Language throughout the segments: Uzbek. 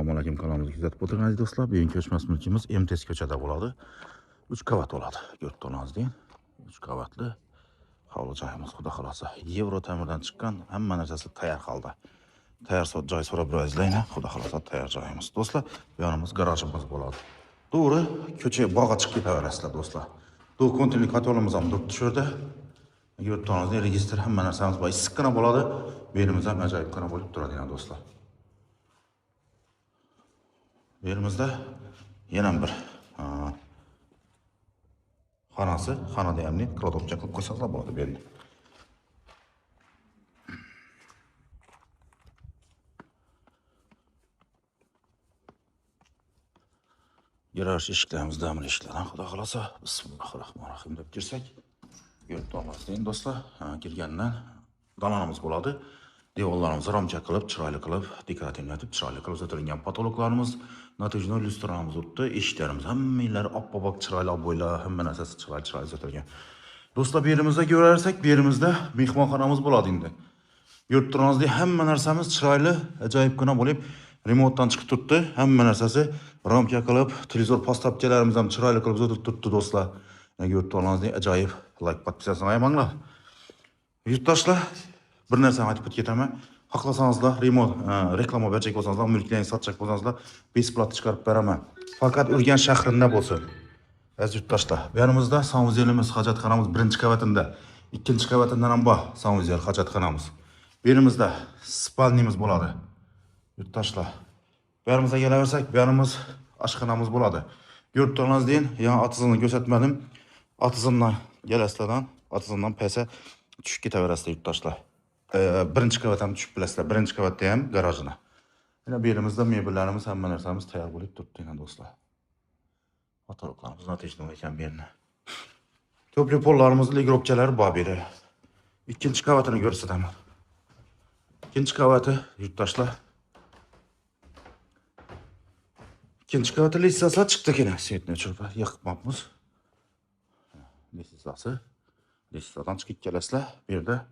Assalomu alaykum, kanalımızı kuzatib o'tirgansiz do'stlar. Bugun ko'chmas mulkimiz MTS ko'chada bo'ladi. 3 qavat bo'ladi. Ko'rib turibsiz deyin. 3 qavatli hovli joyimiz, xudo xolasa. Yevro ta'mirdan chiqqan, hamma narsasi tayyor holda. Tayyor joy so'rab biro'zlayna, xudo xolasa tayyor joyimiz. Do'stlar, bu yonimiz garajimiz bo'ladi. To'g'ri, ko'cha bog'a chiqib ketaverasizlar do'stlar. Bu kontinli katolimiz ham turibdi shu yerda. Ko'rib turibsiz, registr hamma narsamiz bor. Issiqqina bo'ladi. Bu yerimiz ham ajoyibgina bo'lib turadi do'stlar. Yerimizde yana bir xonasi, xonada ham ne kladovcha qilib qo'ysangiz bo'ladi bu yerda. Garaj eshiklarimiz damir eshiklar, xudo xolasa. Bismillahirrohmanirrohim deb girsak, ko'rib turibsiz do'stlar, kirgandan donanamiz bo'ladi. Devorlarimizni ramcha qilib, chiroyli qilib, dekorativlatib, chiroyli qilib o'tirilgan patologlarimiz, natijada lyustramiz o'tdi, eshiklarimiz hammalari oppoq chiroyli bo'ylar, hamma narsasi chiroyli o'tirilgan. Do'stlar, bu yerimizda ko'rarsak, bu yerimizda mehmonxonamiz bo'ladi endi. Ko'rib turibsiz, hamma narsamiz chiroyli, ajoyibgina bo'lib, remontdan chiqib turibdi. Hamma narsasi ramka qilib, televizor postavkalarimiz ham chiroyli qilib o'tirib turibdi do'stlar. Ko'rib turibsiz, ajoyib. Like, podpisatsiya qilmanglar. Yurtdoshlar, bir narsani aytib ketaman. Xohlasangizlar, reklama berajak bo'lsangizlar, mulklarni sotjak bo'lsangizlar, besplatno chiqarib beraman. Faqat Urgan shahrida bo'lsin. Aziz yurtdoshlar, bu yerimizda sanuzelimiz, hojatxonamiz birinchi qavatida, ikkinchi qavatida ham bor sanuzel hojatxonamiz. Bu yerimizda spalnimiz bo'ladi. Yurtdoshlar, bu yerimizga kelaversak, bu yerimiz oshxonamiz bo'ladi. Ko'rib turibsiz deyin, yana otizimni ko'rsatmadim. Otizimdan kelasizlardan, otizimdan pasa tushib ketaverasizlar yurtdoshlar. Birinchi qavatdan tushib bilasizlar, birinchi qavatda ham garajina. Yana bu yerimizda mebellarimiz, hamma narsamiz tayyor bo'lib turibdi do'stlar. Fotoğraflarımız ateşli ekan bu yerni. To'pli pollarımızda ligropchalar bor bu yerda. Ikkinchi qavatini ko'rsataman. Ikkinchi qavati yurtdoshlar. Ikkinchi qavati litsasi chiqdi keyin. Svetni o'chirib yoqibmiz. Litsasi. Litsadan chiqib kelasizlar. Bu yerda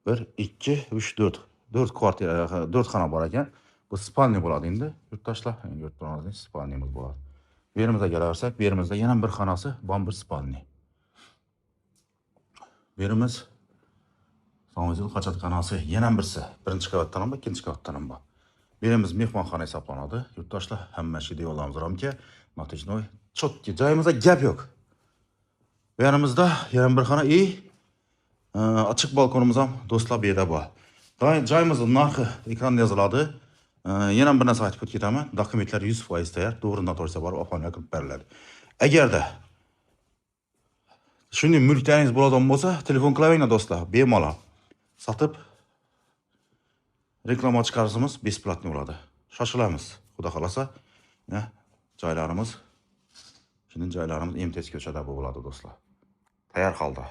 1 2 3 4 4 kvartira, 4 xona bor ekan. Bu spalni bo'ladi endi. Yurtdoshlar, ko'rib turibsiz, spalnimiz bo'ladi. Bu yerimizga kelaversak, bu yerimizda yana bir xonasi, bir spalni. Bu yerimiz sanuzel hojatxonasi, yana birisi, birinchi qavatdan ham, ikkinchi qavatdan ham bor. Bu yerimiz mehmonxona hisoblanadi. Yurtdoshlar, hamma şey deyorlarimiz ramka, natijnoy, chotki, joyimizda gap yo'q. Bu yerimizda yana bir xona, ochiq balkonimiz ham do'stlar bu yerda bor. Joyimizning narxi ekranda yoziladi. Yana bir narsa aytib ketaman. Dokumentlar 100% tayyor, to'g'ri noto'g'risi bor, oxonga kirib beriladi. Agarda shunday mulklaringiz bo'ladigan bo'lsa, telefon qilavering do'stlar, bemalol sotib reklama chiqarishimiz besplatno bo'ladi. Shoshilamiz, xudo xolasa. Joylarimiz, shunday joylarimiz MTS ko'chada bo'ladi do'stlar. Tayyor holda.